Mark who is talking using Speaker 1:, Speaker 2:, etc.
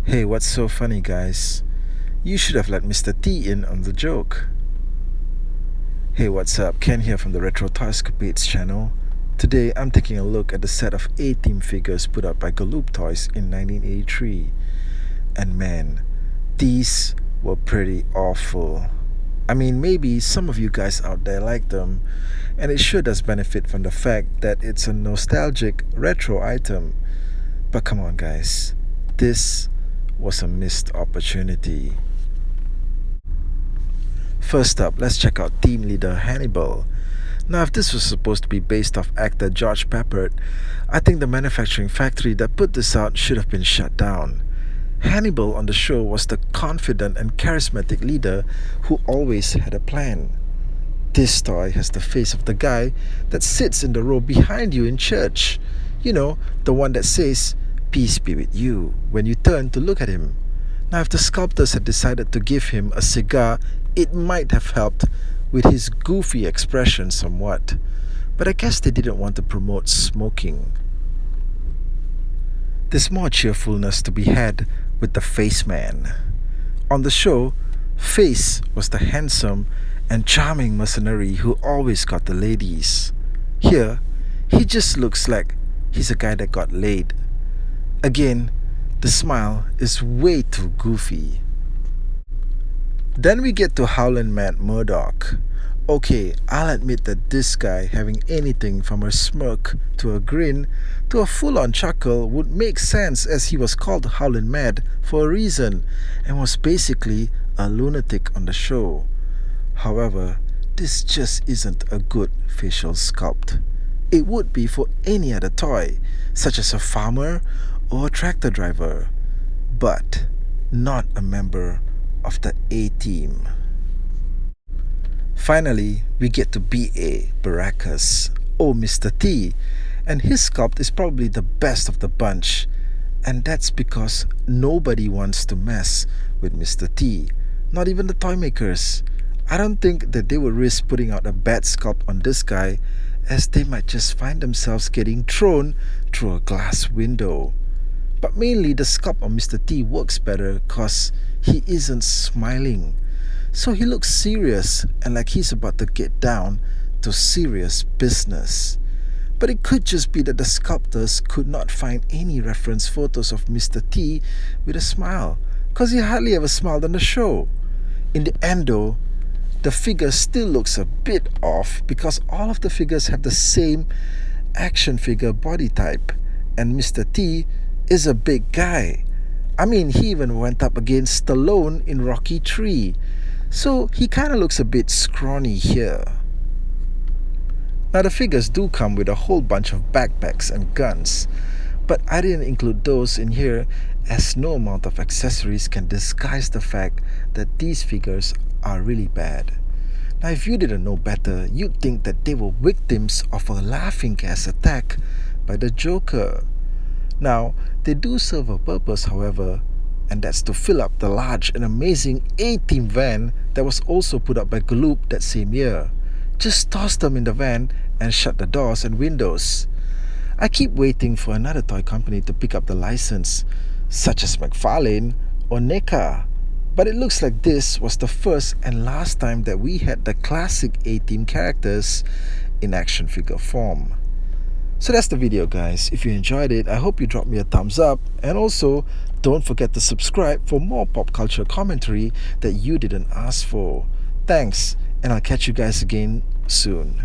Speaker 1: Hey, what's so funny, guys? You should have let Mr. T in on the joke. Hey, what's up? Ken here from the Retro Toyscapades channel. Today, I'm taking a look at the set of A-Team figures put out by Galoob Toys in 1983. And man, these were pretty awful. I mean, maybe some of you guys out there like them, and it sure does benefit from the fact that it's a nostalgic retro item. But come on, guys, this was a missed opportunity. First up, let's check out team leader Hannibal. Now, if this was supposed to be based off actor George Peppard, I think the manufacturing factory that put this out should have been shut down. Hannibal on the show was the confident and charismatic leader who always had a plan. This toy has the face of the guy that sits in the row behind you in church. You know, the one that says, "Peace be with you," when you turn to look at him. Now, if the sculptors had decided to give him a cigar, it might have helped with his goofy expression somewhat. But I guess they didn't want to promote smoking. There's more cheerfulness to be had with the Face Man. On the show, Face was the handsome and charming mercenary who always got the ladies. Here, he just looks like he's a guy that got laid. Again, the smile is way too goofy. Then we get to Howlin' Mad Murdock. Okay, I'll admit that this guy having anything from a smirk to a grin to a full-on chuckle would make sense, as he was called Howlin' Mad for a reason and was basically a lunatic on the show. However, this just isn't a good facial sculpt. It would be for any other toy, such as a farmer or a tractor driver, but not a member of the A-Team. Finally, we get to B.A. Baracus, or Mr. T, and his sculpt is probably the best of the bunch, and that's because nobody wants to mess with Mr. T, not even the toy makers. I don't think that they would risk putting out a bad sculpt on this guy, as they might just find themselves getting thrown through a glass window. But mainly the sculpt on Mr. T works better cause he isn't smiling. So he looks serious and like he's about to get down to serious business. But it could just be that the sculptors could not find any reference photos of Mr. T with a smile, cause he hardly ever smiled on the show. In the end though, the figure still looks a bit off because all of the figures have the same action figure body type, and Mr. T is a big guy. I mean, he even went up against Stallone in Rocky 3, so he kinda looks a bit scrawny here. Now, the figures do come with a whole bunch of backpacks and guns, but I didn't include those in here as no amount of accessories can disguise the fact that these figures are really bad. Now, if you didn't know better, you'd think that they were victims of a laughing gas attack by the Joker. Now, they do serve a purpose, however, and that's to fill up the large and amazing A-Team van that was also put up by Galoob that same year. Just toss them in the van and shut the doors and windows. I keep waiting for another toy company to pick up the license, such as McFarlane or NECA. But it looks like this was the first and last time that we had the classic A-Team characters in action figure form. So that's the video, guys. If you enjoyed it, I hope you drop me a thumbs up, and also don't forget to subscribe for more pop culture commentary that you didn't ask for. Thanks, and I'll catch you guys again soon.